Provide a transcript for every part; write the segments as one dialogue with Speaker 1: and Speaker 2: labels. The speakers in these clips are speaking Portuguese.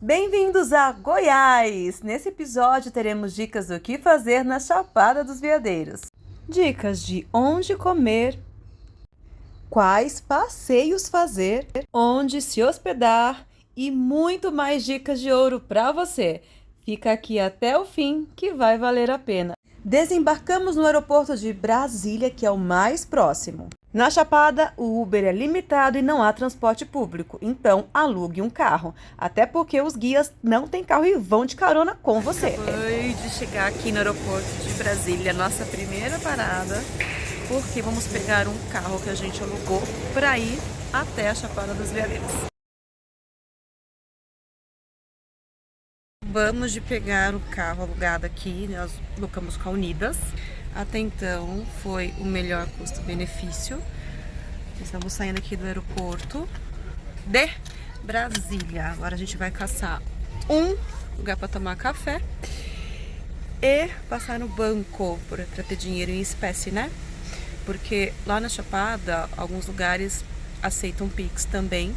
Speaker 1: Bem-vindos a Goiás! Nesse episódio teremos dicas do que fazer na Chapada dos Veadeiros. Dicas de onde comer, quais passeios fazer, onde se hospedar e muito mais dicas de ouro para você. Fica aqui até o fim que vai valer a pena. Desembarcamos no aeroporto de Brasília, que é o mais próximo. Na Chapada, o Uber é limitado e não há transporte público, então alugue um carro, até porque os guias não têm carro e vão de carona com você. Acabei de chegar aqui no aeroporto de Brasília, nossa primeira parada, porque vamos pegar um carro que a gente alugou para ir até a Chapada dos Veadeiros. Vamos de pegar o carro alugado aqui, nós alugamos com a Unidas. Até então foi o melhor custo-benefício. Estamos saindo aqui do aeroporto de Brasília. Agora a gente vai caçar um lugar para tomar café e passar no banco para ter dinheiro em espécie, né? Porque lá na Chapada, alguns lugares aceitam Pix também,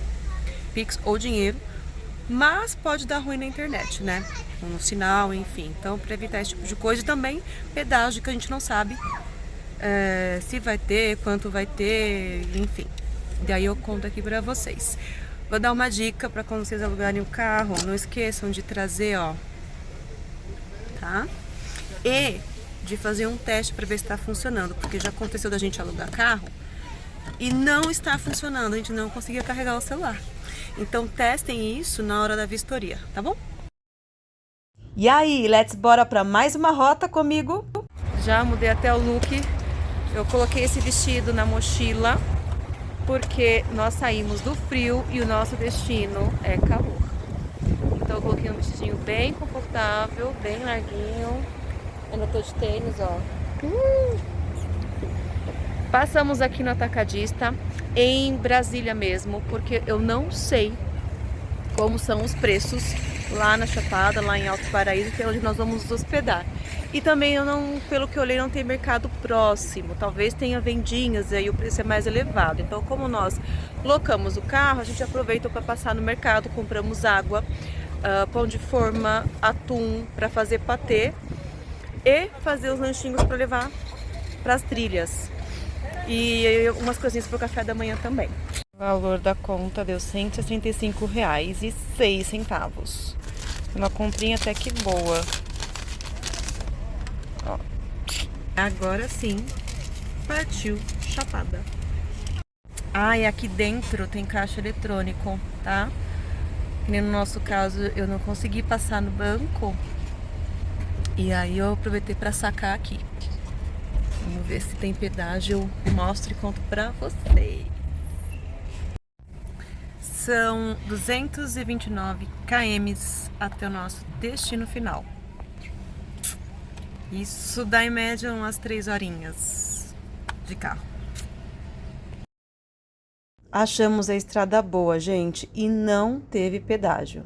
Speaker 1: Pix ou dinheiro. Mas pode dar ruim na internet, né? No sinal, enfim. Então, para evitar esse tipo de coisa, e também pedágio que a gente não sabe se vai ter, quanto vai ter, enfim. Daí eu conto aqui para vocês. Vou dar uma dica para quando vocês alugarem o carro, não esqueçam de trazer, ó, tá? E de fazer um teste para ver se está funcionando, porque já aconteceu da gente alugar carro e não está funcionando, a gente não conseguia carregar o celular. Então testem isso na hora da vistoria, tá bom? E aí, bora para mais uma rota comigo? Já mudei até o look. Eu coloquei esse vestido na mochila porque nós saímos do frio e o nosso destino é calor. Então eu coloquei um vestidinho bem confortável, bem larguinho. Eu não tô de tênis, ó. Passamos aqui no atacadista, em Brasília mesmo, porque eu não sei como são os preços lá na Chapada, lá em Alto Paraíso, que é onde nós vamos nos hospedar. E também eu não, pelo que eu olhei, não tem mercado próximo. Talvez tenha vendinhas e aí o preço é mais elevado. Então, como nós locamos o carro, a gente aproveitou para passar no mercado, compramos água, pão de forma, atum para fazer patê e fazer os lanchinhos para levar para as trilhas. E umas coisinhas pro café da manhã também. O valor da conta deu R$135,06. Uma comprinha até que boa. Ó. Agora sim, partiu Chapada. Ah, e aqui dentro tem caixa eletrônico, tá? E no nosso caso, eu não consegui passar no banco. E aí eu aproveitei para sacar aqui. Vamos ver se tem pedágio, eu mostro e conto pra vocês. São 229 km até o nosso destino final. Isso dá em média umas 3 horinhas de carro. Achamos a estrada boa, gente, e não teve pedágio.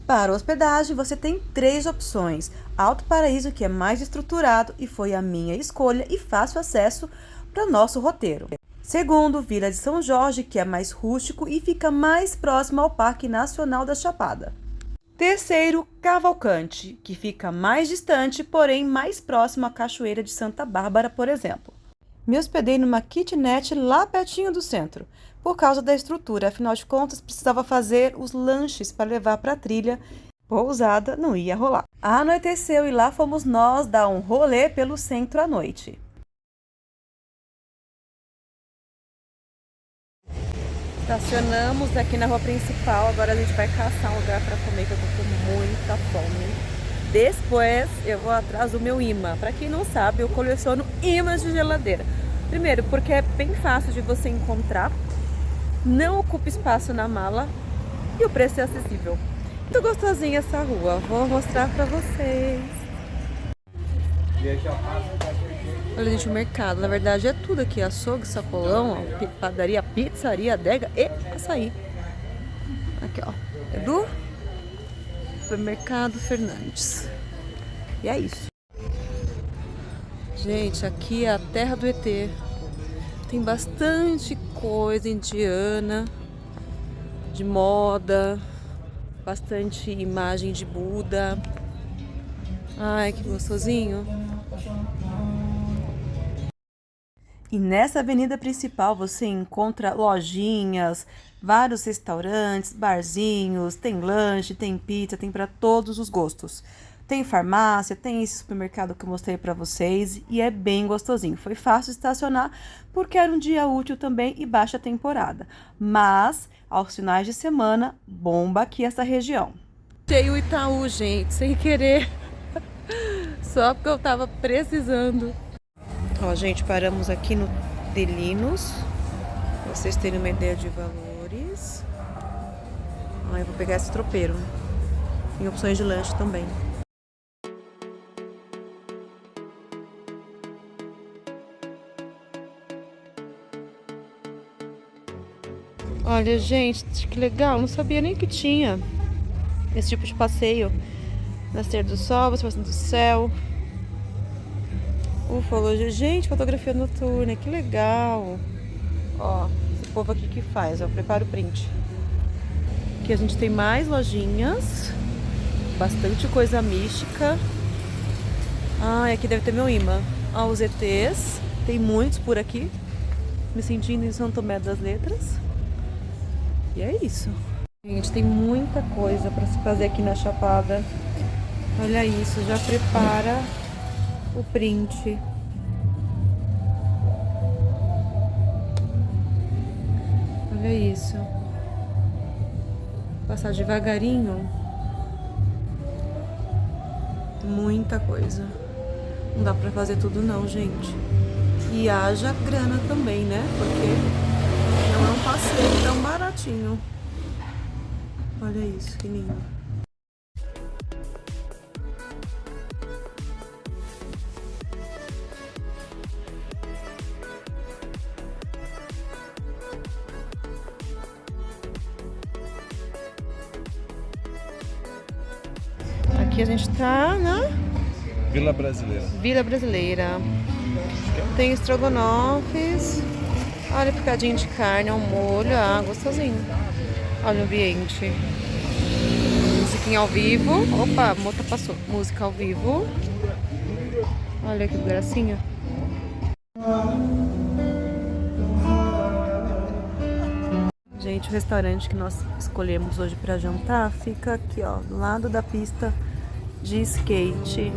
Speaker 1: Para hospedagem, você tem 3 opções. Alto Paraíso, que é mais estruturado e foi a minha escolha e fácil acesso para nosso roteiro. Segundo, Vila de São Jorge, que é mais rústico e fica mais próximo ao Parque Nacional da Chapada. Terceiro, Cavalcante, que fica mais distante, porém mais próximo à Cachoeira de Santa Bárbara, por exemplo. Me hospedei numa kitnet lá pertinho do centro, por causa da estrutura, afinal de contas precisava fazer os lanches para levar para a trilha, pousada não ia rolar. Anoiteceu e lá fomos nós dar um rolê pelo centro à noite. Estacionamos aqui na rua principal, agora a gente vai caçar um lugar para comer, que eu tô com muita fome. Depois eu vou atrás do meu imã. Para quem não sabe, eu coleciono imãs de geladeira. Primeiro, porque é bem fácil de você encontrar, não ocupa espaço na mala e o preço é acessível. Muito gostosinha essa rua, vou mostrar pra vocês. Olha, gente, o mercado, na verdade é tudo aqui, açougue, sacolão, ó, padaria, pizzaria, adega e açaí. Aqui, ó, é do Supermercado Fernandes. E é isso. Gente, aqui é a terra do ET. Tem bastante coisa indiana, de moda, Bastante imagem de Buda. Ai, que gostosinho. E nessa avenida principal você encontra lojinhas, vários restaurantes, barzinhos, tem lanche, tem pizza, tem para todos os gostos. Tem farmácia, tem esse supermercado que eu mostrei para vocês e é bem gostosinho. Foi fácil estacionar porque era um dia útil também e baixa temporada. Mas aos finais de semana bomba aqui essa região. Cheio o Itaú, gente, sem querer. Só porque eu tava precisando. Ó, gente, paramos aqui no Delinos, pra vocês terem uma ideia de valores. Ó, eu vou pegar esse tropeiro. Tem opções de lanche também. Olha, gente, que legal. Não sabia nem que tinha esse tipo de passeio. Nascer do sol, observação do céu. Ufologia. Gente, fotografia noturna, que legal. Ó, esse povo aqui que faz, ó, prepara o print. Aqui a gente tem mais lojinhas. Bastante coisa mística. Ah, aqui deve ter meu imã. Ó, os ETs. Tem muitos por aqui. Me sentindo em São Tomé das Letras. E é isso. Gente, tem muita coisa pra se fazer aqui na Chapada. Olha isso, já prepara o print. Olha isso. Passar devagarinho. Muita coisa. Não dá pra fazer tudo não, gente. E haja grana também, né? Porque não é um passeio tão baratinho. Olha isso, que lindo. Aqui a gente tá na
Speaker 2: Vila Brasileira.
Speaker 1: Vila Brasileira. Tem estrogonofes. Olha, picadinho de carne ao molho. Ah, gostosinho. Olha o ambiente. Musiquinha ao vivo. Opa, a moto passou. Música ao vivo. Olha que gracinha. Gente, o restaurante que nós escolhemos hoje para jantar fica aqui, ó, do lado da pista de skate.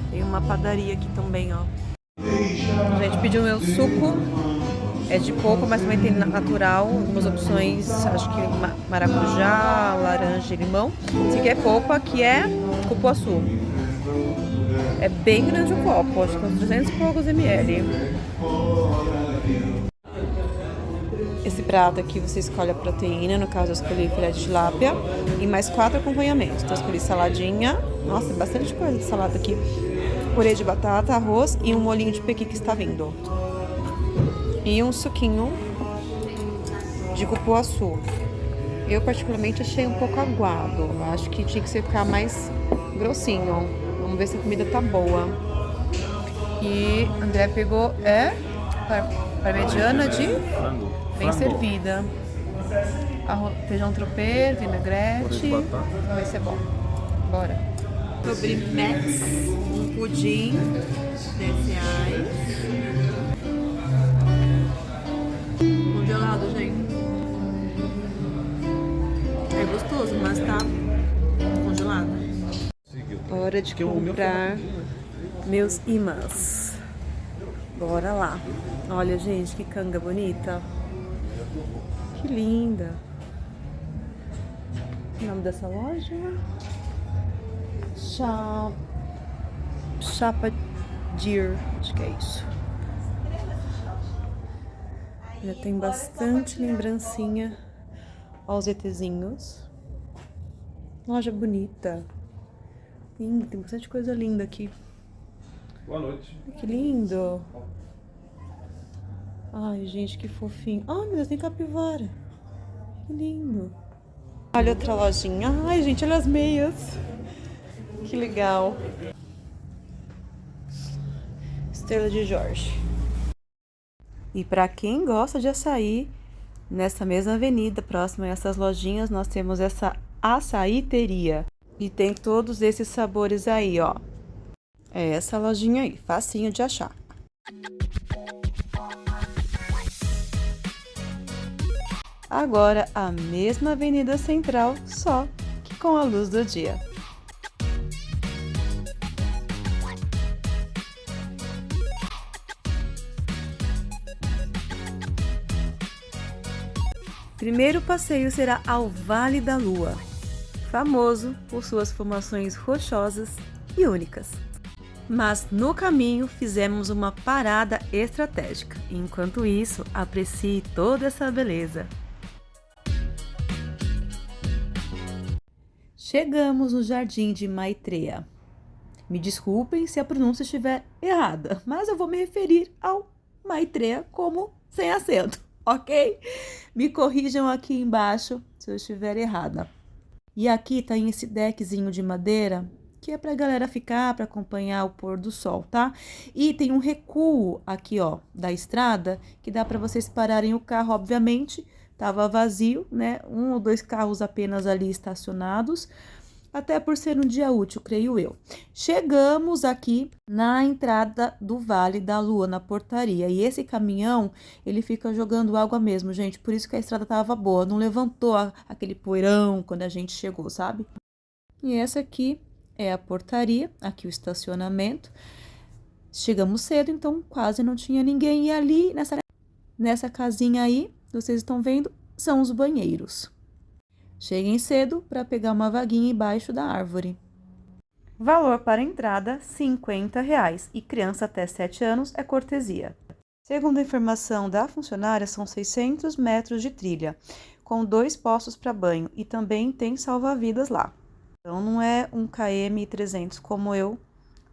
Speaker 1: Tem uma padaria aqui também, ó. A gente pediu meu suco. É de coco, mas também tem natural. Algumas opções, acho que maracujá, laranja e limão. Esse aqui é polpa, aqui é cupuaçu. É bem grande o copo, acho que uns 300 e poucos ml. Esse prato aqui você escolhe a proteína, no caso eu escolhi filé de tilápia e mais 4 acompanhamentos. Então eu escolhi saladinha, nossa, tem bastante coisa de salada aqui. Purê de batata, arroz e um molhinho de pequi que está vindo. E um suquinho de cupuaçu. Eu particularmente achei um pouco aguado, acho que tinha que ficar mais grossinho. Vamos ver se a comida tá boa. E André pegou parmegiana de bem servida. Feijão tropeiro, vinagrete. Vai ser bom. Bora. Sobre Max, um pudim, 10 reais. Congelado, gente. É gostoso, mas tá congelado. Hora de comprar meus imãs. Bora lá. Olha, gente, que canga bonita. Que linda. O nome dessa loja? Chapa Deer. Acho que é isso. Já tem bastante lembrancinha. Olha os ETzinhos. Loja bonita. Lindo, tem bastante coisa linda aqui.
Speaker 2: Boa noite.
Speaker 1: Que lindo. Ai, gente, que fofinho. Ai, meu Deus, tem capivara. Que lindo. Olha outra lojinha. Ai, gente, olha as meias. Que legal. Estrela de Jorge. E pra quem gosta de açaí, Nessa mesma avenida, próxima a essas lojinhas, nós temos essa açaiteria. E tem todos esses sabores aí, ó. É essa lojinha aí, facinho de achar. Agora, a mesma avenida central, só que com a luz do dia. Primeiro passeio será ao Vale da Lua, famoso por suas formações rochosas e únicas. Mas no caminho fizemos uma parada estratégica. Enquanto isso, aprecie toda essa beleza. Chegamos no Jardim de Maitreya. Me desculpem se a pronúncia estiver errada, mas eu vou me referir ao Maitreya como sem acento. Ok? Me corrijam aqui embaixo se eu estiver errada. E aqui tá esse deckzinho de madeira, que é pra galera ficar, para acompanhar o pôr do sol, tá? E tem um recuo aqui, ó, da estrada, que dá para vocês pararem o carro, obviamente, tava vazio, né? 1 ou 2 carros apenas ali estacionados, até por ser um dia útil, creio eu. Chegamos aqui na entrada do Vale da Lua, na portaria. E esse caminhão, ele fica jogando água mesmo, gente. Por isso que a estrada tava boa. Não levantou aquele poeirão quando a gente chegou, sabe? E essa aqui é a portaria, aqui o estacionamento. Chegamos cedo, então quase não tinha ninguém. E ali, nessa casinha aí, vocês estão vendo, são os banheiros. Cheguem cedo para pegar uma vaguinha embaixo da árvore. Valor para entrada, R$ 50 e criança até 7 anos é cortesia. Segundo a informação da funcionária, são 600 metros de trilha, com 2 poços para banho e também tem salva-vidas lá. Então não é 1 km e 300 como eu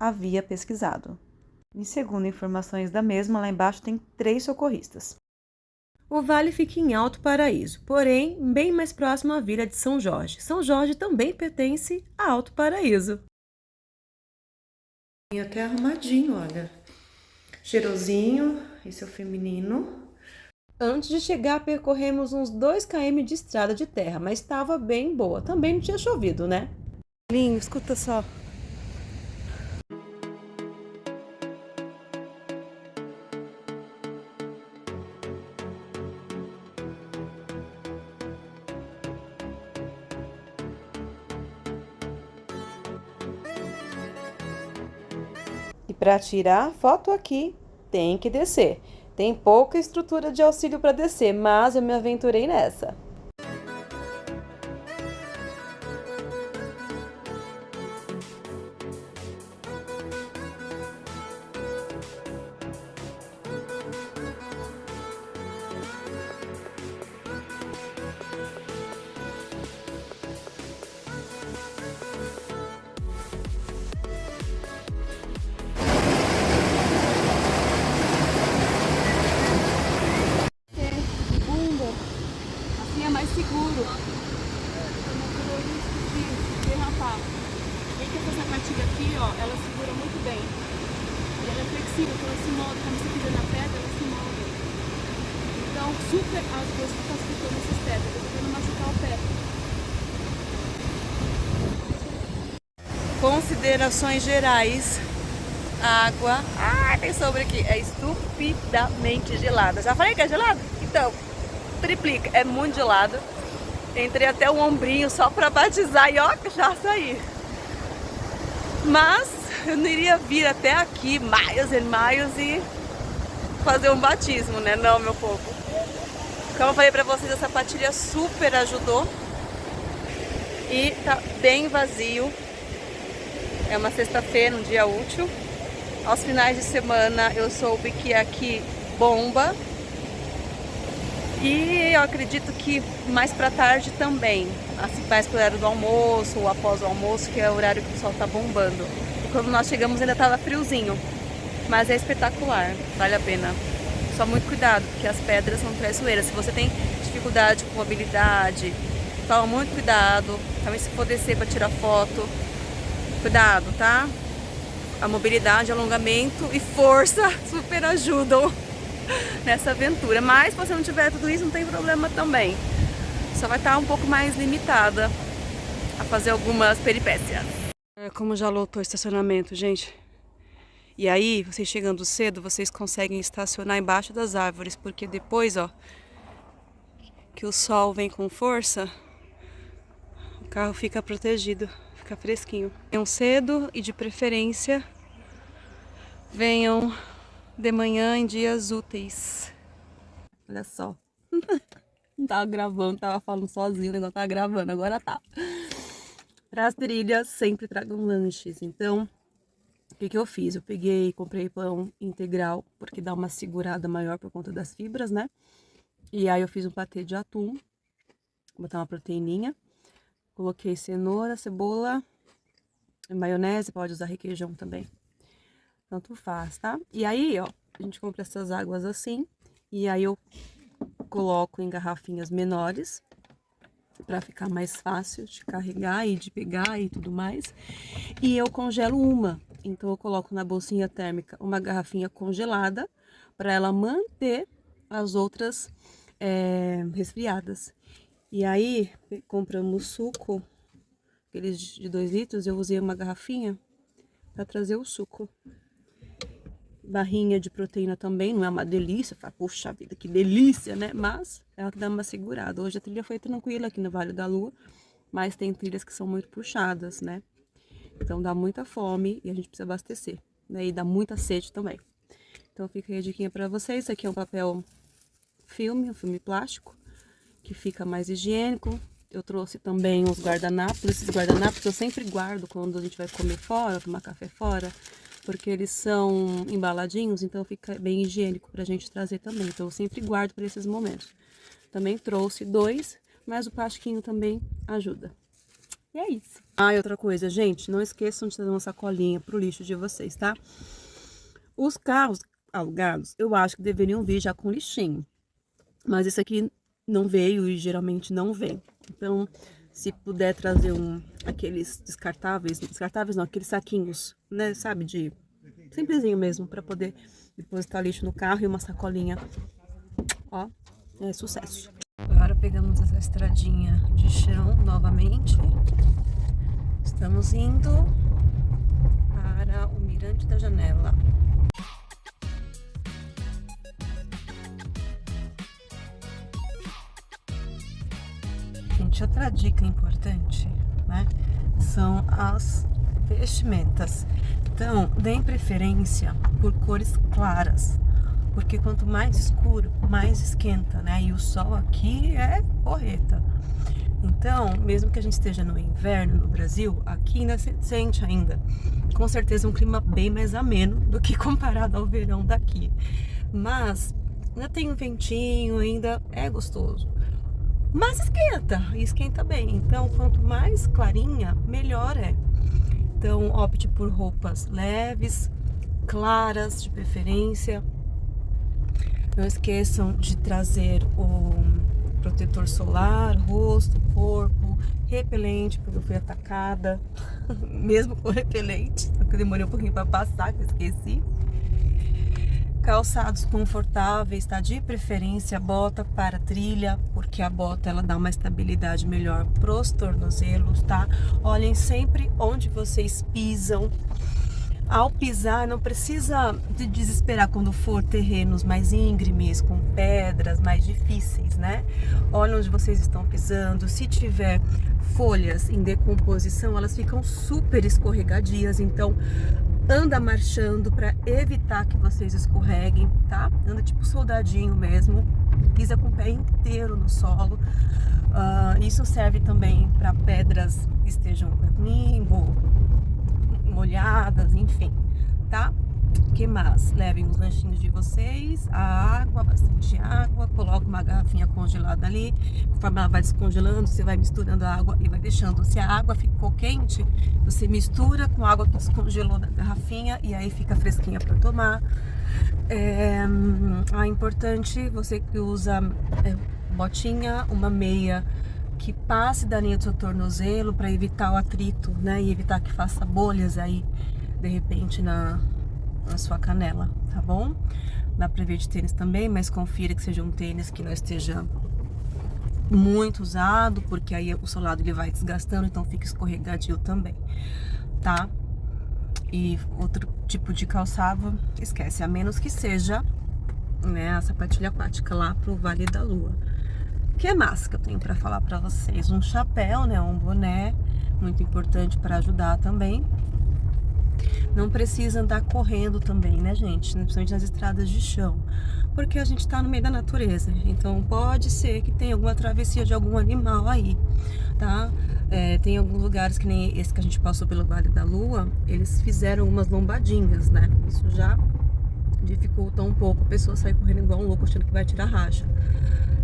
Speaker 1: havia pesquisado. E segundo informações da mesma, lá embaixo tem 3 socorristas. O vale fica em Alto Paraíso, porém bem mais próximo à vila de São Jorge. São Jorge também pertence a Alto Paraíso. Até arrumadinho, olha. Cheirosinho, esse é o feminino. Antes de chegar, percorremos uns 2 km de estrada de terra, mas estava bem boa. Também não tinha chovido, né? Lindo, escuta só. E para tirar foto aqui, tem que descer. Tem pouca estrutura de auxílio para descer, mas eu me aventurei nessa. É mais seguro. Não correr o risco de derrapar. E aí, essa sapatilha aqui, ó, ela segura muito bem. E ela é flexível, então ela se molda. Quando você pisa na pedra, ela se molda. Então, super as coisas que facilitam essas pedras. Eu tô tentando machucar o pé. Considerações gerais. A água, tem sobre aqui, é estupidamente gelada. Já falei que é gelada? Então, triplica, é muito gelado. Entrei até o ombrinho só para batizar e ó, já saí. Mas eu não iria vir até aqui, miles and miles, e fazer um batismo, né? Não, meu povo. Como eu falei pra vocês, a sapatilha super ajudou. E tá bem vazio. É uma sexta-feira, um dia útil. Aos finais de semana eu soube que aqui bomba. E eu acredito que mais pra tarde também, assim, mais pro horário do almoço ou após o almoço, que é o horário que o sol tá bombando. E quando nós chegamos ainda tava friozinho, mas é espetacular, vale a pena. Só muito cuidado, porque as pedras são traiçoeiras. Se você tem dificuldade com mobilidade, toma muito cuidado. Também se for descer pra tirar foto, cuidado, tá? A mobilidade, alongamento e força super ajudam. nessa aventura. Mas se você não tiver tudo isso, não tem problema também. Só vai estar um pouco mais limitada a fazer algumas peripécias. Como já lotou o estacionamento, gente. E aí, vocês chegando cedo, vocês conseguem estacionar embaixo das árvores, porque depois, ó, que o sol vem com força, o carro fica protegido, fica fresquinho. Venham cedo e de preferência venham de manhã em dias úteis. Olha só. Não tava gravando, tava falando sozinho, não tava gravando, agora tá. Para as trilhas sempre tragam lanches, então o que eu fiz? Eu comprei pão integral, porque dá uma segurada maior por conta das fibras, né? E aí eu fiz um patê de atum, botar uma proteininha, coloquei cenoura, cebola, maionese, pode usar requeijão também. Tanto faz, tá? E aí, ó, a gente compra essas águas assim, e aí eu coloco em garrafinhas menores, para ficar mais fácil de carregar e de pegar e tudo mais. E eu congelo uma. Então eu coloco na bolsinha térmica uma garrafinha congelada para ela manter as outras resfriadas. E aí compramos suco, aqueles de 2 litros, eu usei uma garrafinha para trazer o suco. Barrinha de proteína também, não é uma delícia, fala, puxa vida, que delícia, né? Mas ela dá uma segurada. Hoje a trilha foi tranquila aqui no Vale da Lua, mas tem trilhas que são muito puxadas, né? Então dá muita fome e a gente precisa abastecer, né? E dá muita sede também. Então fica aí a diquinha pra vocês. Esse aqui é um papel filme, um filme plástico, que fica mais higiênico. Eu trouxe também os guardanapos. Esses guardanapos eu sempre guardo quando a gente vai comer fora, tomar café fora, porque eles são embaladinhos, então fica bem higiênico pra gente trazer também. Então eu sempre guardo para esses momentos. Também trouxe 2, mas o plastiquinho também ajuda. E é isso. Ah, e outra coisa, gente, não esqueçam de trazer uma sacolinha pro lixo de vocês, tá? Os carros alugados, eu acho que deveriam vir já com lixinho. Mas esse aqui não veio e geralmente não vem. Então, se puder trazer aqueles descartáveis não, aqueles saquinhos, né, sabe, de simplesinho mesmo, para poder depositar lixo no carro e uma sacolinha, ó, é sucesso. Agora pegamos essa estradinha de chão novamente, estamos indo para o Mirante da Janela. Gente, outra dica importante, né, são as vestimentas. Então, deem preferência por cores claras, porque quanto mais escuro, mais esquenta, né? E o sol aqui é porreta. Então, mesmo que a gente esteja no inverno no Brasil, aqui ainda se sente ainda, com certeza, um clima bem mais ameno do que comparado ao verão daqui. Mas ainda tem um ventinho, ainda é gostoso. Mas esquenta, e esquenta bem. Então, quanto mais clarinha, melhor é. Então, opte por roupas leves, claras, de preferência. Não esqueçam de trazer o protetor solar, rosto, corpo, repelente, porque eu fui atacada, mesmo com repelente, só que eu demorei um pouquinho para passar, que eu esqueci. Calçados confortáveis, tá? De preferência bota para trilha, porque a bota ela dá uma estabilidade melhor pros tornozelos, tá? Olhem sempre onde vocês pisam. Ao pisar, não precisa de desesperar quando for terrenos mais íngremes, com pedras mais difíceis, né? Olha onde vocês estão pisando. Se tiver folhas em decomposição, elas ficam super escorregadias, então anda marchando para evitar que vocês escorreguem, tá? Anda tipo soldadinho mesmo, pisa com o pé inteiro no solo. Isso serve também para pedras que estejam com limbo, molhadas, enfim, tá? O que mais? Levem os lanchinhos de vocês, a água, bastante água, coloca uma garrafinha congelada ali, conforme ela vai descongelando, você vai misturando a água e vai deixando. Se a água ficou quente, você mistura com a água que descongelou da garrafinha e aí fica fresquinha para tomar. É importante, você que usa botinha, uma meia que passe da linha do seu tornozelo para evitar o atrito, né? E evitar que faça bolhas aí, de repente, na sua canela, tá bom? Dá pra ver de tênis também, mas confira que seja um tênis que não esteja muito usado, porque aí o solado ele vai desgastando, então fica escorregadio também, tá? E outro tipo de calçado, esquece, a menos que seja, né, a sapatilha aquática lá pro Vale da Lua. O que mais que eu tenho pra falar pra vocês? Um chapéu, né, um boné, muito importante para ajudar também. Não precisa andar correndo também, né, gente? Principalmente nas estradas de chão, porque a gente tá no meio da natureza. Então pode ser que tenha alguma travessia de algum animal aí, tá? Tem alguns lugares que nem esse que a gente passou pelo Vale da Lua, eles fizeram umas lombadinhas, né? Isso já dificulta um pouco a pessoa sair correndo igual um louco achando que vai tirar racha.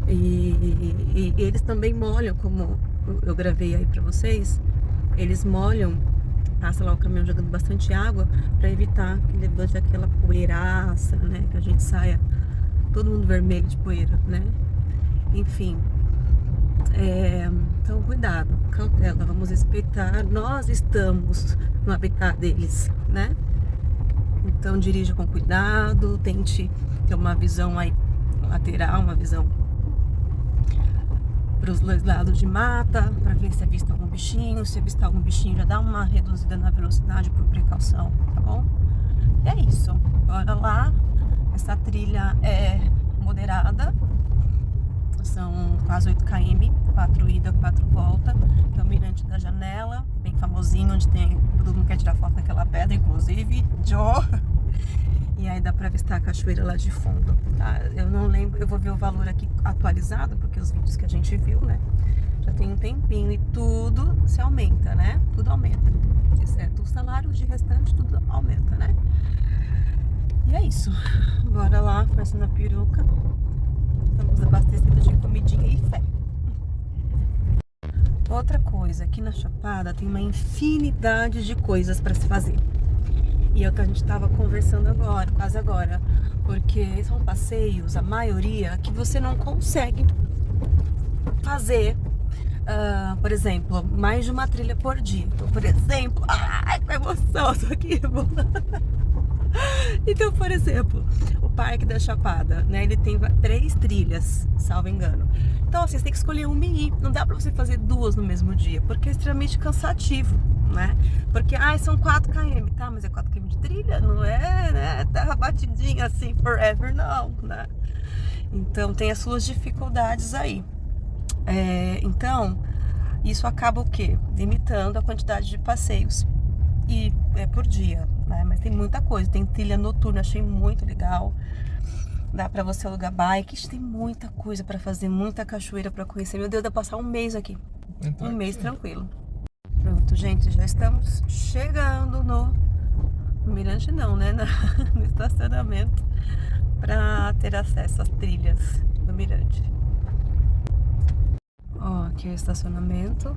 Speaker 1: E eles também molham, como eu gravei aí pra vocês, eles molham, passa lá o caminhão jogando bastante água para evitar que levante aquela poeiraça, né? Que a gente saia todo mundo vermelho de poeira, né? Enfim, então cuidado, cautela, vamos respeitar, nós estamos no habitat deles, né? Então dirija com cuidado, tente ter uma visão aí lateral, uma visão para os dois lados de mata, para ver se avista algum bichinho. Se avistar algum bichinho, já dá uma reduzida na velocidade por precaução, tá bom? E é isso, bora lá. Essa trilha é moderada, são quase 8 km, 4 ida, 4 volta. É o Mirante da Janela, bem famosinho, onde tem, todo mundo quer tirar foto naquela pedra, inclusive Joe. E aí dá pra avistar a cachoeira lá de fundo, tá? Eu não lembro, eu vou ver o valor aqui atualizado, porque os vídeos que a gente viu, né, já tem um tempinho e tudo se aumenta, né? Tudo aumenta, exceto o salário, de restante tudo aumenta, né? E é isso, bora lá, conhecendo a peruca. Estamos abastecidos de comidinha e fé. Outra coisa, aqui na Chapada tem uma infinidade de coisas pra se fazer. E é o que a gente estava conversando agora, quase agora. Porque são passeios, a maioria, que você não consegue fazer, por exemplo, mais de uma trilha por dia. Então, por exemplo, ai, que emoção, tô aqui. Então, por exemplo, o Parque da Chapada, né? Ele tem 3 trilhas, salvo engano. Então, assim, você tem que escolher uma e ir. Não dá pra você fazer 2 no mesmo dia, porque é extremamente cansativo, né? Porque, são 4 km, tá? Mas é 4 km de trilha, não é, né? Terra batidinha assim, forever, não, né? Então, tem as suas dificuldades aí. Então, isso acaba o quê? Limitando a quantidade de passeios por dia, né? Mas tem muita coisa, tem trilha noturna, achei muito legal. Dá pra você alugar bikes, tem muita coisa pra fazer, muita cachoeira pra conhecer. Meu Deus, dá pra passar um mês aqui. Um mês tranquilo. Pronto, gente, já estamos chegando no Mirante, não, né? No estacionamento pra ter acesso às trilhas do Mirante. Ó, aqui é o estacionamento.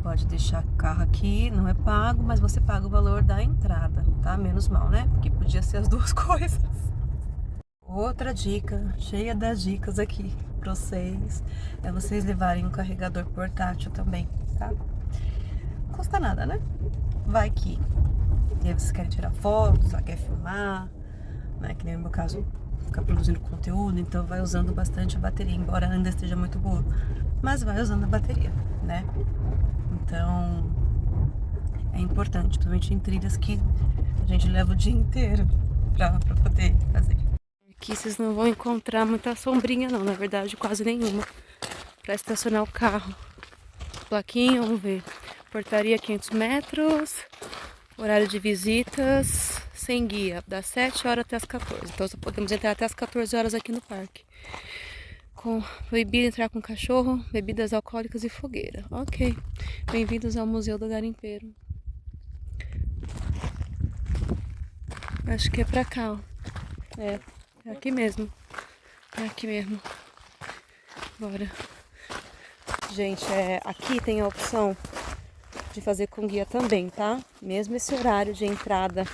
Speaker 1: Pode deixar o carro aqui, não é pago, mas você paga o valor da entrada, tá? Menos mal, né? Porque podia ser as duas coisas. Outra dica, cheia das dicas aqui pra vocês, é vocês levarem um carregador portátil também, tá? Não custa nada, né? Vai que e aí vocês querem tirar fotos, só quer filmar, né? Que nem no meu caso, ficar produzindo conteúdo, então vai usando bastante a bateria, embora ainda esteja muito boa, mas vai usando a bateria, né? Então, é importante, principalmente em trilhas que a gente leva o dia inteiro pra poder fazer. Aqui vocês não vão encontrar muita sombrinha não, na verdade quase nenhuma, pra estacionar o carro. Plaquinha, vamos ver, portaria 500 metros, horário de visitas, sem guia, das 7 horas até as 14, então só podemos entrar até as 14 horas aqui no parque. Proibido entrar com cachorro, bebidas alcoólicas e fogueira. Ok. Bem-vindos ao Museu do Garimpeiro. Acho que é pra cá, ó. É aqui mesmo. É aqui mesmo. Bora. Gente, aqui tem a opção de fazer com guia também, tá? Mesmo esse horário de entrada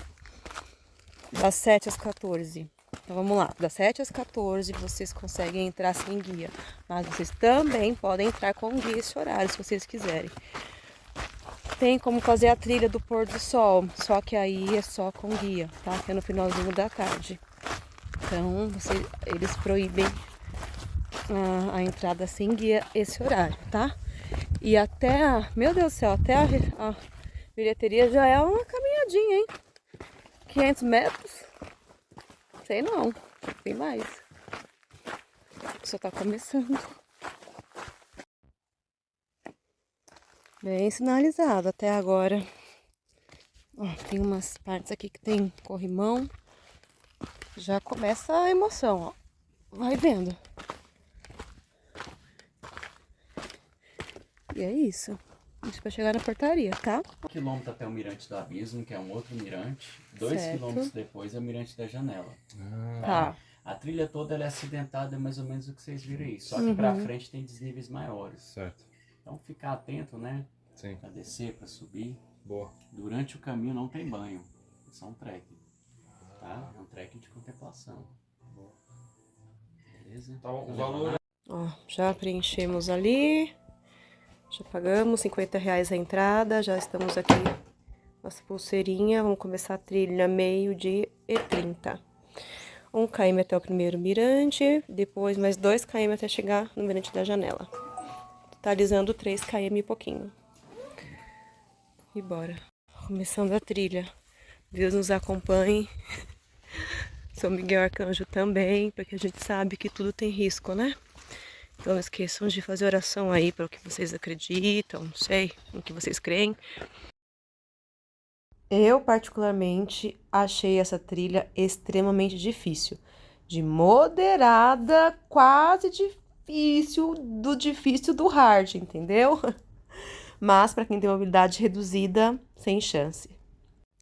Speaker 1: das 7 às 14. Então vamos lá, das 7 às 14 vocês conseguem entrar sem guia, mas vocês também podem entrar com guia esse horário, se vocês quiserem. Tem como fazer a trilha do pôr do sol, só que aí é só com guia, tá? Que é no finalzinho da tarde. Então, eles proíbem a entrada sem guia esse horário, tá? E até meu Deus do céu, até a bilheteria já é uma caminhadinha, hein? 500 metros? Sei não, tem mais. Só tá começando. Bem sinalizado até agora. Ó, tem umas partes aqui que tem corrimão. Já começa a emoção, ó. Vai vendo. E é isso. Isso pra chegar na portaria, tá?
Speaker 3: 1 quilômetro até o Mirante do Abismo, que é um outro mirante. 2
Speaker 1: Certo.
Speaker 3: quilômetros depois é o Mirante da Janela.
Speaker 1: Tá.
Speaker 3: A trilha toda ela é acidentada, é mais ou menos o que vocês viram aí. Só que pra frente tem desníveis maiores.
Speaker 2: Certo.
Speaker 3: Então ficar atento, né?
Speaker 2: Sim.
Speaker 3: Pra descer, pra subir.
Speaker 2: Boa.
Speaker 3: Durante o caminho não tem banho. É só um trekking. Tá? É um trekking de contemplação. Beleza?
Speaker 2: Então, o valor...
Speaker 1: Ó, já preenchemos ali. Já pagamos R$50 a entrada. Já estamos aqui. Nossa pulseirinha. Vamos começar a trilha 12h30. 1 km até o primeiro mirante. Depois mais 2 km até chegar no mirante da Janela. Totalizando 3 km e pouquinho. E bora. Começando a trilha. Deus nos acompanhe. São Miguel Arcanjo também, porque a gente sabe que tudo tem risco, né? Então não esqueçam de fazer oração aí para o que vocês acreditam, não sei, no que vocês creem. Eu, particularmente, achei essa trilha extremamente difícil. De moderada, quase difícil do hard, entendeu? Mas para quem tem mobilidade reduzida, sem chance.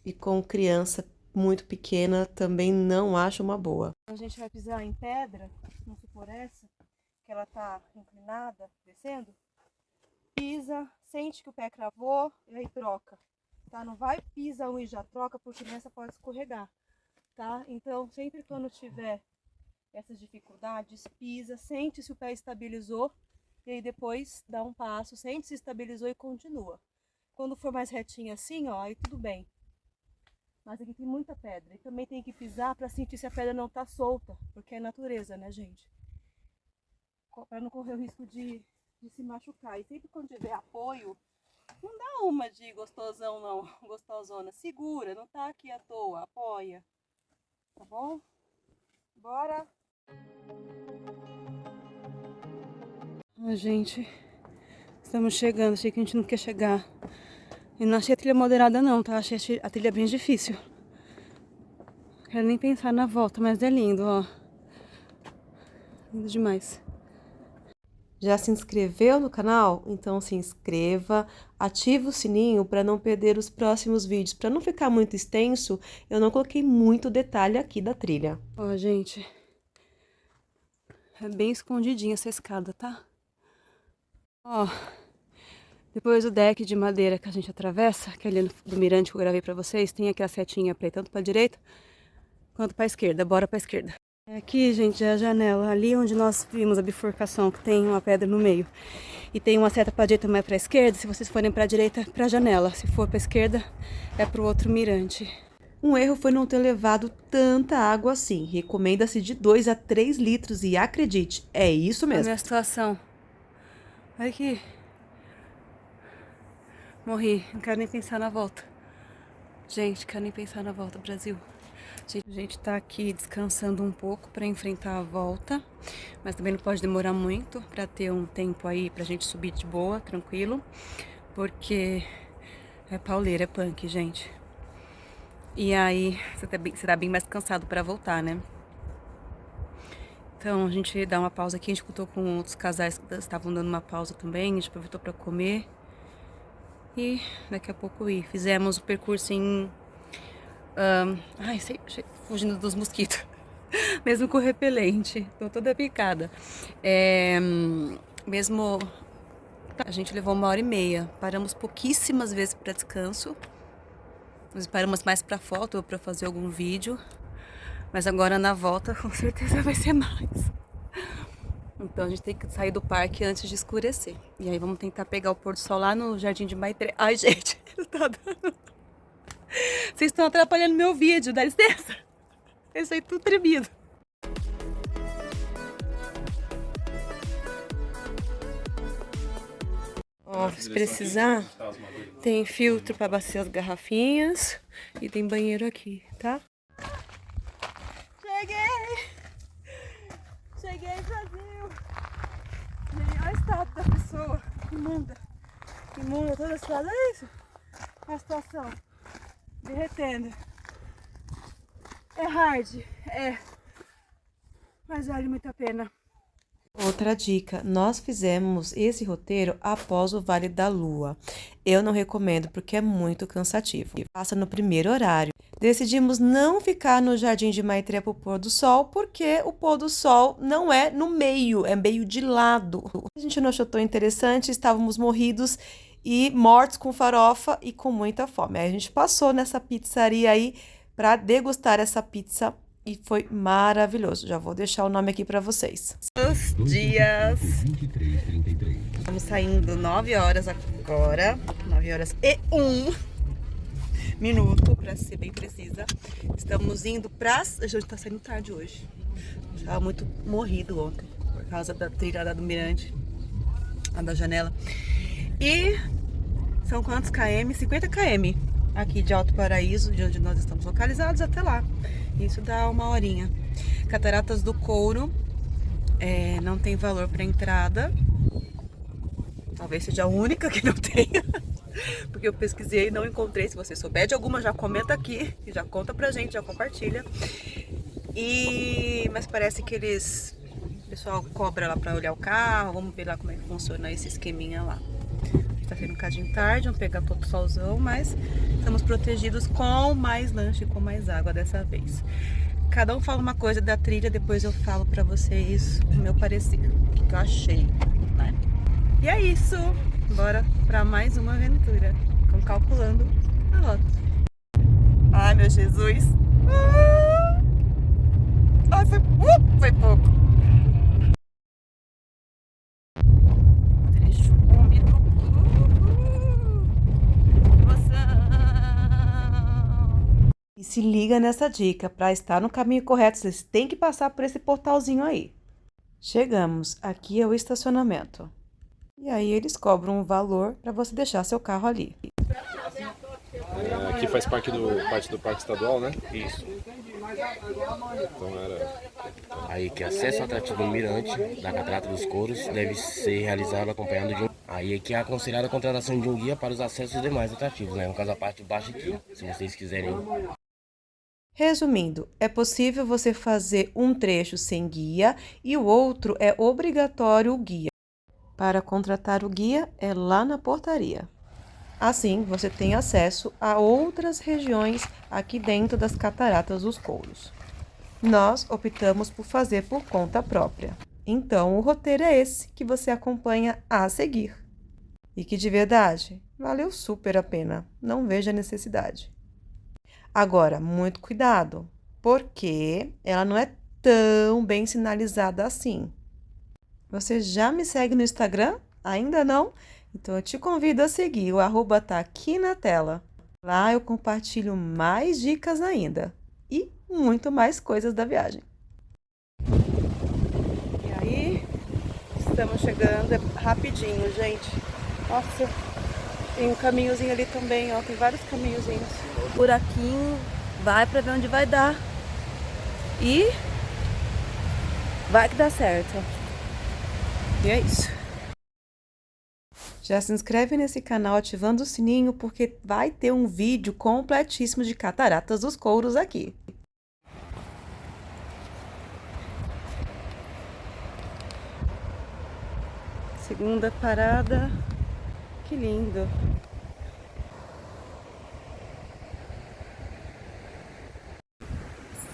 Speaker 1: E com criança muito pequena, também não acho uma boa. A gente vai pisar em pedra, vamos supor essa, que ela tá inclinada, descendo. Pisa, sente que o pé cravou e aí troca. Tá? Não vai pisa um e já troca, porque nessa pode escorregar. Tá? Então, sempre quando tiver essas dificuldades, pisa, sente se o pé estabilizou e aí depois dá um passo, sente se estabilizou e continua. Quando for mais retinho assim, ó, aí tudo bem. Mas aqui tem muita pedra e também tem que pisar para sentir se a pedra não tá solta, porque é natureza, né, gente? Para não correr o risco de se machucar. E sempre quando tiver apoio, não dá uma de gostosão não, gostosona. Segura, não tá aqui à toa, apoia. Tá bom? Bora! Gente, estamos chegando, achei que a gente não quer chegar. E não achei a trilha moderada não, tá? Achei a trilha bem difícil. Quero nem pensar na volta, mas é lindo, ó. Lindo demais. Já se inscreveu no canal? Então se inscreva, ativa o sininho para não perder os próximos vídeos. Para não ficar muito extenso, eu não coloquei muito detalhe aqui da trilha. Ó, gente, é bem escondidinha essa escada, tá? Ó, depois do deck de madeira que a gente atravessa, que é ali do mirante que eu gravei pra vocês, tem aqui a setinha pra ir tanto pra direita quanto pra esquerda. Bora pra esquerda. Aqui, gente, é a janela, ali onde nós vimos a bifurcação, que tem uma pedra no meio. E tem uma seta pra direita, mas pra esquerda. Se vocês forem pra direita, pra janela. Se for pra esquerda, é pro outro mirante. Um erro foi não ter levado tanta água assim. Recomenda-se de 2 a 3 litros e acredite, é isso mesmo. A minha situação. Olha aqui. Morri, não quero nem pensar na volta. Gente, quero nem pensar na volta, Brasil. A gente tá aqui descansando um pouco para enfrentar a volta, mas também não pode demorar muito para ter um tempo aí pra gente subir de boa, tranquilo, porque é pauleira, é punk, gente. E aí você tá bem mais cansado para voltar, né? Então a gente dá uma pausa aqui, a gente contou com outros casais que estavam dando uma pausa também, a gente aproveitou para comer. E daqui a pouco fizemos o percurso em... fugindo dos mosquitos. Mesmo com repelente. Tô toda picada. Mesmo... A gente levou 1h30. Paramos pouquíssimas vezes para descanso. Nós paramos mais para foto ou para fazer algum vídeo. Mas agora na volta com certeza vai ser mais. Então a gente tem que sair do parque antes de escurecer. E aí vamos tentar pegar o pôr do sol lá no Jardim de Maitre. Ai, gente, não tá dando. Vocês estão atrapalhando meu vídeo, dá licença. Esse aí tudo tremido. Ó, se precisar, tem filtro para abastecer as garrafinhas e tem banheiro aqui, tá? Cheguei! Cheguei, Brasil! Olha o estado da pessoa, imunda, toda a cidade, olha isso! A situação, derretendo. É hard, mas vale muito a pena. Outra dica, nós fizemos esse roteiro após o Vale da Lua. Eu não recomendo porque é muito cansativo. Passa no primeiro horário. Decidimos não ficar no Jardim de Maitreya pro pôr do sol, porque o pôr do sol não é no meio, é meio de lado. A gente não achou tão interessante, estávamos morridos e mortos com farofa e com muita fome. Aí a gente passou nessa pizzaria aí para degustar essa pizza. E foi maravilhoso. Já vou deixar o nome aqui para vocês. Os dias. Estamos saindo 9 horas agora. 9 horas e 1 minuto, para ser bem precisa. Estamos indo para... A gente tá saindo tarde hoje. Estava muito morrido ontem, por causa da trilha do Mirante, lá da janela. E são quantos km? 50 km aqui de Alto Paraíso, de onde nós estamos localizados, até lá. Isso dá 1 horinha. Cataratas do Couro, não tem valor para entrada. Talvez seja a única que não tenha, porque eu pesquisei e não encontrei. Se você souber de alguma, já comenta aqui, já conta pra gente, já compartilha. Mas parece que o pessoal cobra lá para olhar o carro. Vamos ver lá como é que funciona esse esqueminha lá. Está sendo um bocadinho tarde, vamos pegar todo o solzão, mas estamos protegidos com mais lanche, com mais água dessa vez. Cada um fala uma coisa da trilha, depois eu falo pra vocês o meu parecer, o que eu achei, né? E é isso, bora pra mais uma aventura, calculando a rota. Ai, meu Jesus! Ai, foi pouco! E se liga nessa dica, para estar no caminho correto, vocês têm que passar por esse portalzinho aí. Chegamos, aqui é o estacionamento. E aí eles cobram um valor para você deixar seu carro ali.
Speaker 2: Aqui faz parte do Parque Estadual, né?
Speaker 4: Isso.
Speaker 2: Então era...
Speaker 4: Aí que acesso ao atrativo do Mirante, da Catarata dos Couros, deve ser realizado acompanhado de um... Aí que é aconselhada a contratação de um guia para os acessos e demais atrativos, né? No caso a parte de baixo aqui, se vocês quiserem.
Speaker 1: Resumindo, é possível você fazer um trecho sem guia e o outro é obrigatório o guia. Para contratar o guia é lá na portaria. Assim, você tem acesso a outras regiões aqui dentro das Cataratas dos Couros. Nós optamos por fazer por conta própria. Então, o roteiro é esse que você acompanha a seguir. E que de verdade, valeu super a pena. Não vejo a necessidade. Agora, muito cuidado, porque ela não é tão bem sinalizada assim. Você já me segue no Instagram? Ainda não? Então eu te convido a seguir, o arroba tá aqui na tela. Lá eu compartilho mais dicas ainda e muito mais coisas da viagem. E aí, estamos chegando, é rapidinho, gente. Nossa, tem um caminhozinho ali também, ó, tem vários caminhozinhos. Buraquinho, vai pra ver onde vai dar. E vai que dá certo. E é isso. Já se inscreve nesse canal ativando o sininho, porque vai ter um vídeo completíssimo de Cataratas dos Couros aqui. Segunda parada. Que lindo.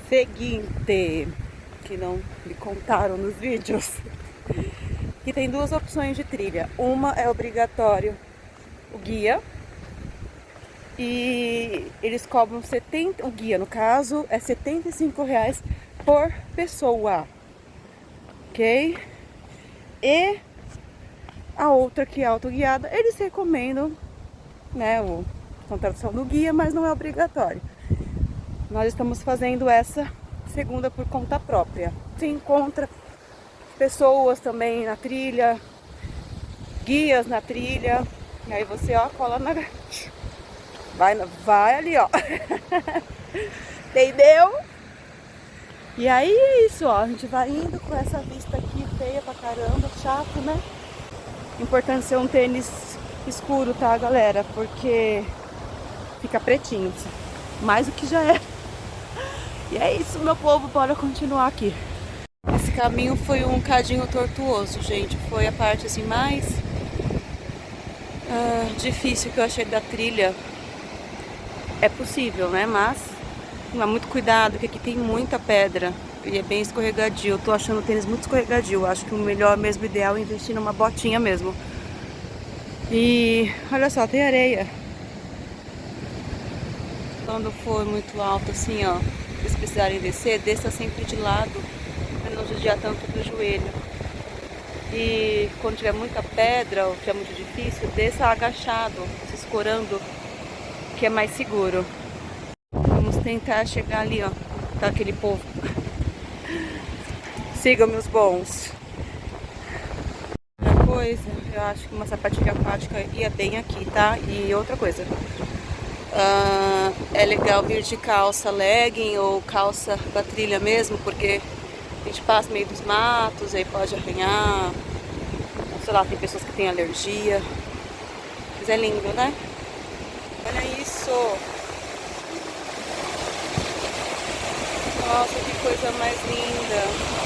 Speaker 1: Seguinte, que não me contaram nos vídeos. Aqui tem duas opções de trilha. Uma é obrigatório o guia. E eles cobram 70, o guia no caso é R$75 por pessoa. Ok? E a outra que é autoguiada, eles recomendam, né, a contratação do guia, mas não é obrigatório. Nós estamos fazendo essa segunda por conta própria. Você encontra pessoas também na trilha, guias na trilha. E aí você, ó, cola na... Vai ali, ó. Entendeu? E aí é isso, ó. A gente vai indo com essa vista aqui feia pra caramba, chato, né? Importante ser um tênis escuro, tá, galera? Porque fica pretinho. Mais do que já é. E é isso, meu povo. Bora continuar aqui. Esse caminho foi um cadinho tortuoso, gente. Foi a parte assim mais difícil que eu achei da trilha. É possível, né? Mas tomar muito cuidado, porque aqui tem muita pedra e é bem escorregadio. Eu tô achando o tênis muito escorregadio. Acho que o melhor mesmo, ideal é investir numa botinha mesmo. E olha só, tem areia. Quando for muito alto assim, ó, vocês precisarem descer, desça sempre de lado, pra não judiar tanto pro joelho. E quando tiver muita pedra ou tiver muito difícil, desça agachado, se escorando, que é mais seguro. Vamos tentar chegar ali, ó, tá aquele povo. Sigam, meus bons. Outra coisa, eu acho que uma sapatilha aquática ia bem aqui, tá? E outra coisa, é legal vir de calça legging ou calça da trilha mesmo, porque a gente passa no meio dos matos, aí pode arranhar, sei lá, tem pessoas que têm alergia. Mas é lindo, né? Olha isso! Nossa, que coisa mais linda!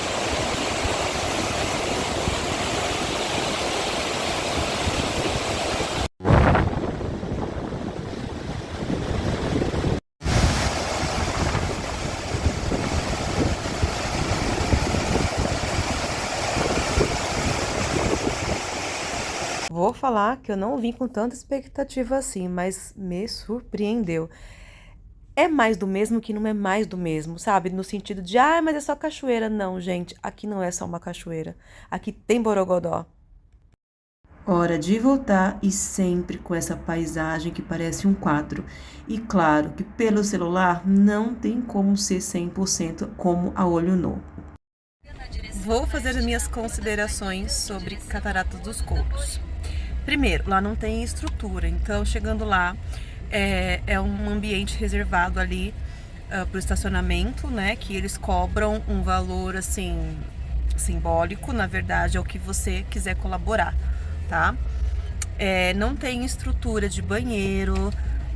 Speaker 1: Vou falar que eu não vim com tanta expectativa assim, mas me surpreendeu. É mais do mesmo que não é mais do mesmo, sabe? No sentido de, mas é só cachoeira. Não, gente, aqui não é só uma cachoeira. Aqui tem borogodó. Hora de voltar e sempre com essa paisagem que parece um quadro. E claro que pelo celular não tem como ser 100% como a olho nu. Vou fazer as minhas considerações sobre Cataratas dos Couros. Primeiro, lá não tem estrutura, então chegando lá é um ambiente reservado ali para o estacionamento, né? Que eles cobram um valor assim simbólico, na verdade é o que você quiser colaborar, tá? Não tem estrutura de banheiro,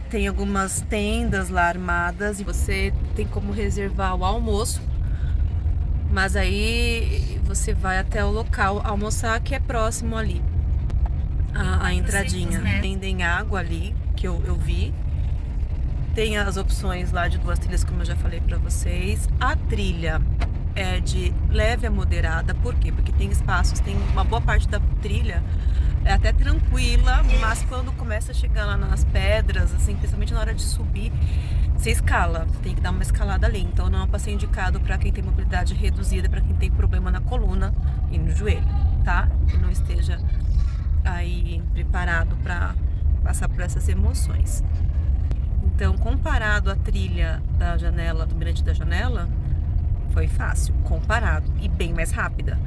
Speaker 1: tem algumas tendas lá armadas e você tem como reservar o almoço, mas aí você vai até o local almoçar, que é próximo ali. A entradinha. Vendem água ali, que eu vi. Tem as opções lá de 2 trilhas, como eu já falei pra vocês. A trilha é de leve a moderada. Por quê? Porque tem espaços, tem uma boa parte da trilha é até tranquila, mas quando começa a chegar lá nas pedras, assim, principalmente na hora de subir, você escala, tem que dar uma escalada ali. Então não é um passeio indicado para quem tem mobilidade reduzida, para quem tem problema na coluna e no joelho, tá? Que não esteja aí preparado para passar por essas emoções. Então, comparado à trilha da janela, do Mirante da Janela, foi fácil, comparado, e bem mais rápida.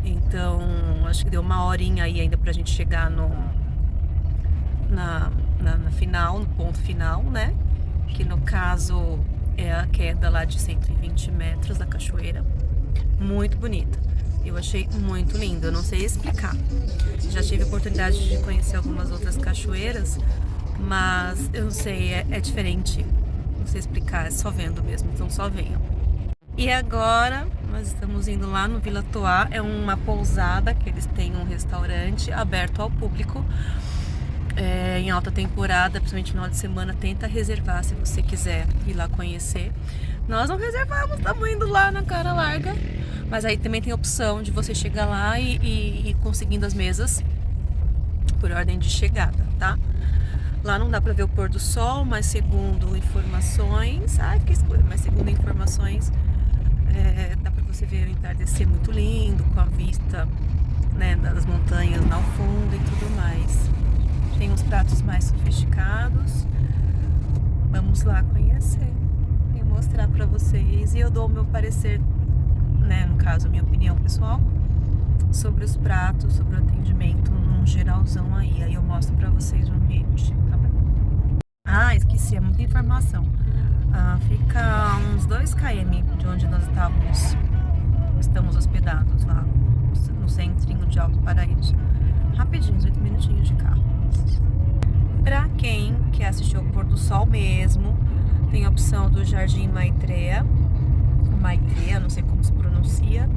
Speaker 1: Então, acho que deu uma horinha aí ainda pra gente chegar na final, no ponto final, né? Que no caso é a queda lá de 120 metros da cachoeira. Muito bonita. Eu achei muito lindo, eu não sei explicar. Já tive a oportunidade de conhecer algumas outras cachoeiras, mas eu não sei, é diferente. Não sei explicar, é só vendo mesmo, então só venham. E agora nós estamos indo lá no Vila Toá, é uma pousada que eles têm, um restaurante aberto ao público. Em alta temporada, principalmente no final de semana, tenta reservar se você quiser ir lá conhecer. Nós não reservamos, estamos indo lá na cara larga, mas aí também tem a opção de você chegar lá e ir conseguindo as mesas por ordem de chegada, tá? Lá não dá pra ver o pôr do sol, mas segundo informações, fica escuro, mas segundo informações, dá pra você ver o entardecer muito lindo, com a vista, né, das montanhas lá ao fundo e tudo mais. Tem uns pratos mais sofisticados. Vamos lá conhecer e mostrar pra vocês. E eu dou o meu parecer, né, no caso, a minha opinião pessoal, sobre os pratos, sobre o atendimento. um geralzão aí eu mostro pra vocês o ambiente, tá bom? Ah, esqueci, é muita informação. Fica uns 2 km de onde nós estamos hospedados lá no centrinho de Alto Paraíso. Rapidinho, 8 minutinhos de carro. Pra quem quer assistir o pôr do sol mesmo, tem a opção do Jardim Maitreya, não sei como se pronuncia.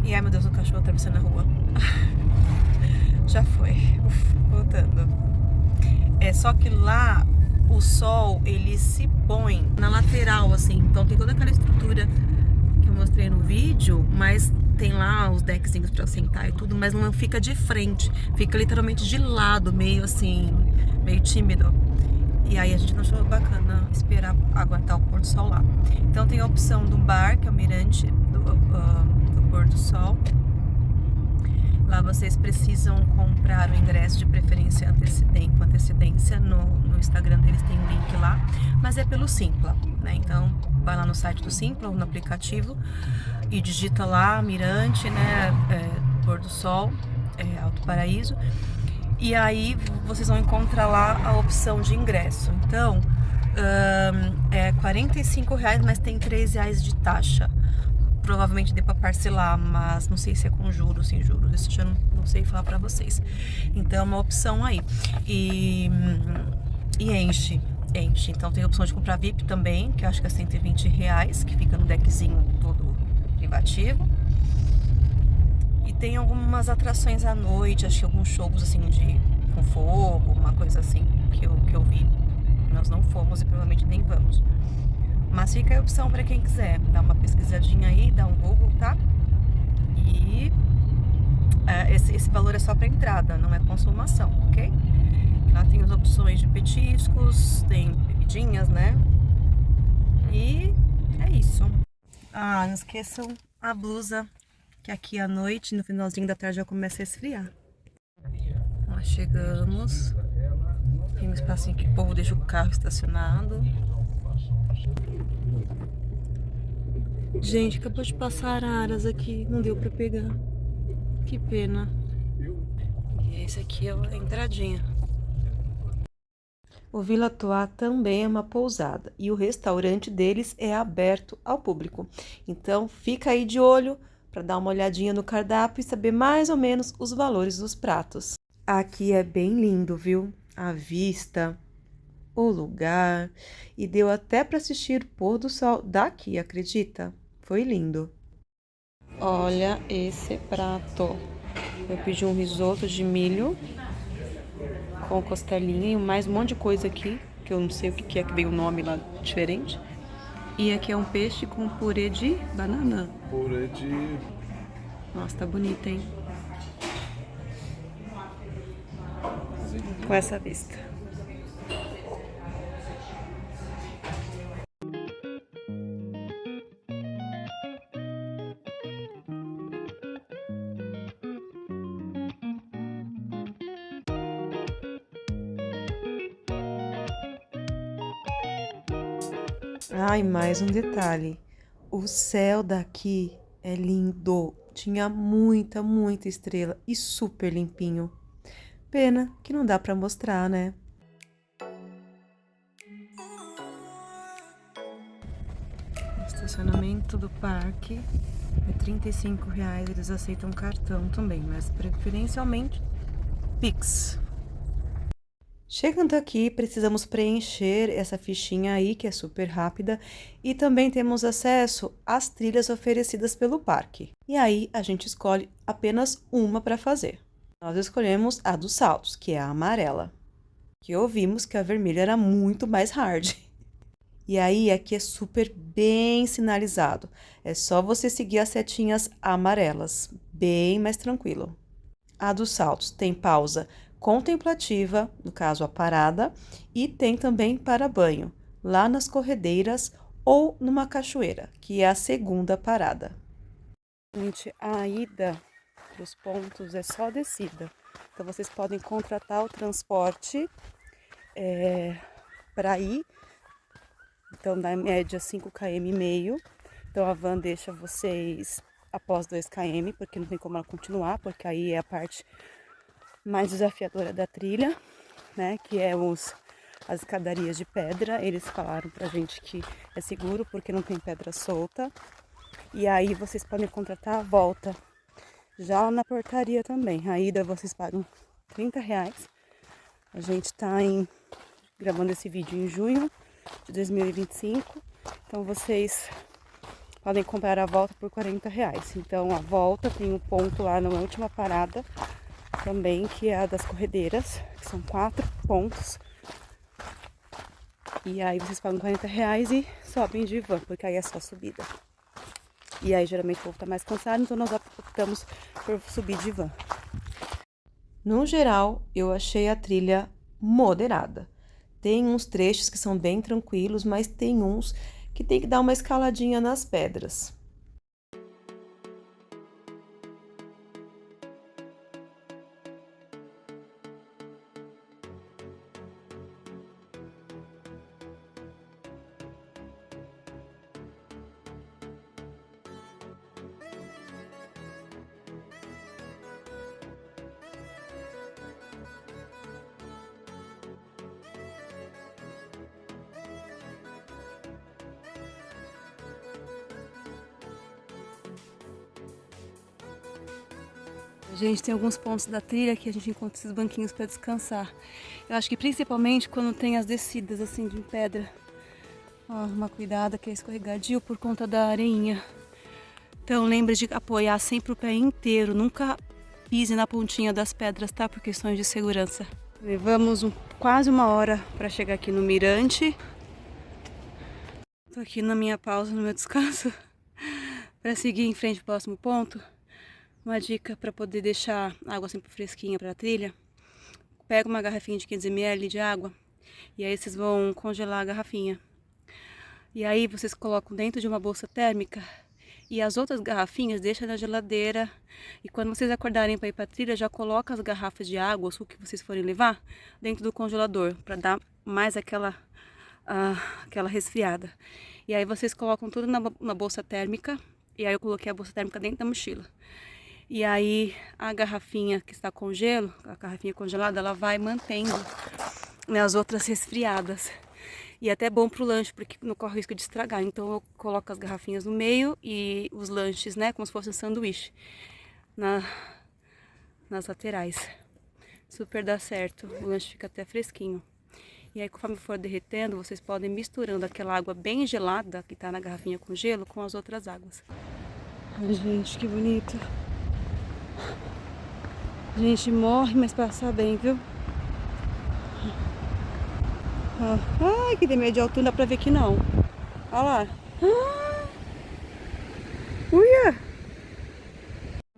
Speaker 1: E ai meu Deus, o cachorro atravessando a rua. Já foi. Voltando. Só que lá o sol ele se põe na lateral, assim. Então tem toda aquela estrutura que eu mostrei no vídeo, mas tem lá os deckzinhos pra sentar e tudo, mas não fica de frente, fica literalmente de lado, meio assim, meio tímido. E aí a gente não achou bacana esperar aguentar o pôr do sol lá. Então tem a opção do bar, que é o mirante do pôr do sol. Lá vocês precisam comprar o ingresso de preferência com antecedência. No Instagram deles tem um link lá, mas é pelo Simpla, né? Então vai lá no site do Simpla ou no aplicativo e digita lá Mirante, né? Pôr do Sol, Alto Paraíso. E aí vocês vão encontrar lá a opção de ingresso. Então é R$45, mas tem R$3 de taxa. Provavelmente dê pra parcelar, mas não sei se é com juros, sem juros. Isso eu já não sei falar pra vocês. Então é uma opção aí. E enche. Então tem a opção de comprar VIP também, que eu acho que é R$120, que fica no deckzinho todo privativo. E tem algumas atrações à noite, acho que alguns shows assim com fogo, uma coisa assim que eu vi. Nós não fomos e provavelmente nem vamos. Mas fica a opção para quem quiser. Dá uma pesquisadinha aí, dá um Google, tá? E esse valor é só para entrada, não é consumação, ok? Lá tem as opções de petiscos, tem bebidinhas, né? E é isso. Não esqueçam a blusa, que aqui à noite, no finalzinho da tarde, já começa a esfriar. Nós chegamos. Tem um espacinho que o povo deixa o carro estacionado. Gente, acabou de passar araras aqui, não deu pra pegar. Que pena. E esse aqui é a entradinha. O Vila Toa também é uma pousada e o restaurante deles é aberto ao público. Então fica aí de olho para dar uma olhadinha no cardápio e saber mais ou menos os valores dos pratos. Aqui é bem lindo, viu? A vista, o lugar, e deu até para assistir o pôr do sol daqui, acredita? Foi lindo. Olha esse prato. Eu pedi um risoto de milho com costelinha e mais um monte de coisa aqui, que eu não sei o que é, que veio o nome lá diferente. E aqui é um peixe com purê de banana.
Speaker 2: Purê de...
Speaker 1: Nossa, tá bonito, hein? Com essa vista. E mais um detalhe. O céu daqui é lindo. Tinha muita estrela e super limpinho. Pena que não dá pra mostrar, né? O estacionamento do parque é R$35. Eles aceitam cartão também, mas preferencialmente Pix. Chegando aqui, precisamos preencher essa fichinha aí, que é super rápida, e também temos acesso às trilhas oferecidas pelo parque. E aí, a gente escolhe apenas uma para fazer. Nós escolhemos a dos saltos, que é a amarela, que ouvimos que a vermelha era muito mais hard. E aí, aqui é super bem sinalizado. É só você seguir as setinhas amarelas, bem mais tranquilo. A dos saltos tem pausa contemplativa, no caso a parada, e tem também para banho, lá nas corredeiras ou numa cachoeira, que é a segunda parada. Gente, a ida dos pontos é só descida, então vocês podem contratar o transporte para ir, então na média 5,5 km, então a van deixa vocês após 2 km, porque não tem como ela continuar, porque aí é a parte mais desafiadora da trilha, né? Que é as escadarias de pedra. Eles falaram pra gente que é seguro porque não tem pedra solta. E aí vocês podem contratar a volta já na portaria também. A ida vocês pagam R$30. A gente tá gravando esse vídeo em junho de 2025. Então vocês podem comprar a volta por R$40. Então a volta tem um ponto lá na última parada também, que é a das corredeiras, que são 4 pontos. E aí vocês pagam R$40 e sobem de van, porque aí é só subida. E aí geralmente o povo tá mais cansado, então nós optamos por subir de van. No geral, eu achei a trilha moderada. Tem uns trechos que são bem tranquilos, mas tem uns que tem que dar uma escaladinha nas pedras. Gente, tem alguns pontos da trilha que a gente encontra esses banquinhos para descansar. Eu acho que principalmente quando tem as descidas assim de pedra. Ó, uma cuidada que é escorregadio por conta da areinha. Então lembre de apoiar sempre o pé inteiro. Nunca pise na pontinha das pedras, tá? Por questões de segurança. Levamos quase 1 hora para chegar aqui no mirante. Tô aqui na minha pausa, no meu descanso, para seguir em frente ao próximo ponto. Uma dica para poder deixar a água sempre fresquinha para a trilha: pega uma garrafinha de 500 ml de água e aí vocês vão congelar a garrafinha. E aí vocês colocam dentro de uma bolsa térmica e as outras garrafinhas deixam na geladeira. E quando vocês acordarem para ir para a trilha, já coloca as garrafas de água, o suco que vocês forem levar, dentro do congelador para dar mais aquela resfriada. E aí vocês colocam tudo na bolsa térmica. E aí eu coloquei a bolsa térmica dentro da mochila. E aí a garrafinha que está com gelo, a garrafinha congelada, ela vai mantendo, né, as outras resfriadas. E é até bom para o lanche, porque não corre o risco de estragar. Então eu coloco as garrafinhas no meio e os lanches, né, como se fosse um sanduíche, nas laterais. Super dá certo, o lanche fica até fresquinho. E aí conforme for derretendo, vocês podem ir misturando aquela água bem gelada que está na garrafinha com gelo com as outras águas. Ai, gente, que bonito. A gente morre, mas passa bem, viu? Ai, que tem medo de altura, não dá pra ver aqui não. Olha lá. Uia!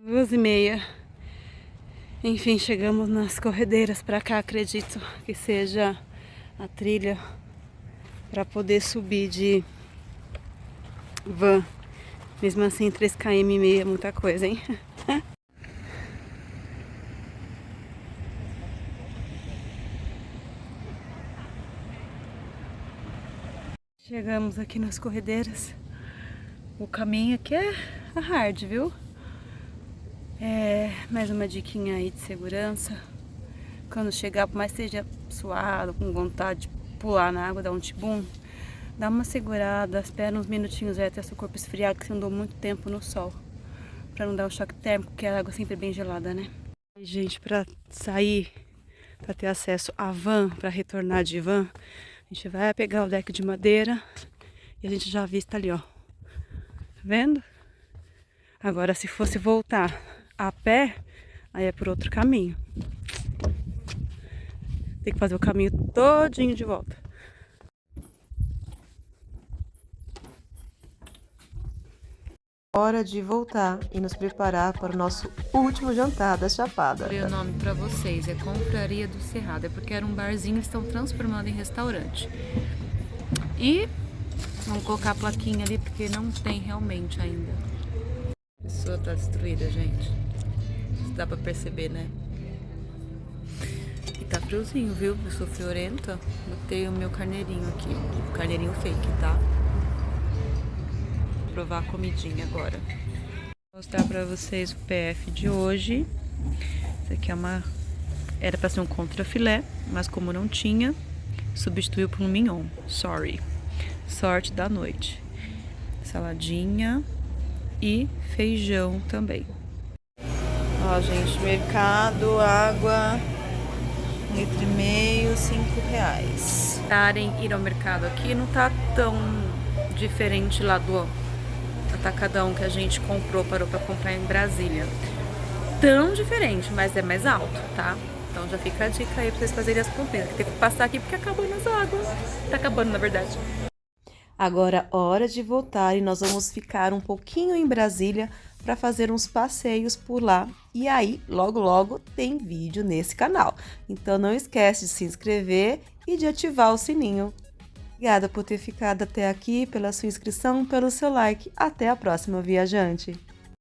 Speaker 1: 2h30. Enfim, chegamos nas corredeiras pra cá, acredito que seja a trilha pra poder subir de van. Mesmo assim, 3,5 km é muita coisa, hein? Chegamos aqui nas corredeiras. O caminho aqui é hard, viu? É mais uma diquinha aí de segurança. Quando chegar, por mais que seja suado, com vontade de pular na água, dar um tibum, dá uma segurada, espera uns minutinhos aí até seu corpo esfriar, que você andou muito tempo no sol. Pra não dar um choque térmico, porque a água sempre é bem gelada, né? E, gente, pra sair, pra ter acesso à van, pra retornar de van, a gente vai pegar o deck de madeira e a gente já avista ali, ó. Tá vendo? Agora, se fosse voltar a pé, aí é por outro caminho. Tem que fazer o caminho todinho de volta. Hora de voltar e nos preparar para o nosso último jantar da Chapada.
Speaker 5: O nome para vocês é Confraria do Cerrado, é porque era um barzinho e estão transformando em restaurante. E vamos colocar a plaquinha ali porque não tem realmente ainda. A pessoa tá destruída, gente. Dá pra perceber, né? E tá friozinho, viu? Eu sou friorenta. Botei o meu carneirinho aqui. Carneirinho fake, tá? Vou provar a comidinha agora. Vou mostrar pra vocês o PF de hoje. Esse aqui é uma Era para ser um contrafilé, mas como não tinha, substituiu por um mignon. Sorry. Sorte da noite. Saladinha e feijão também. Ó, gente, mercado, água, 1,5 litro, R$5. Ir ao mercado aqui não tá tão diferente lá do atacadão que a gente parou pra comprar em Brasília. Tão diferente, mas é mais alto, tá? Então já fica a dica aí pra vocês fazerem as compras. Tem que passar aqui porque acabou nas águas. Tá acabando, na verdade. Agora, hora de voltar e nós vamos ficar um pouquinho em Brasília para fazer uns passeios por lá. E aí, logo logo tem vídeo nesse canal. Então não esquece de se inscrever e de ativar o sininho. Obrigada por ter ficado até aqui, pela sua inscrição, pelo seu like. Até a próxima, viajante!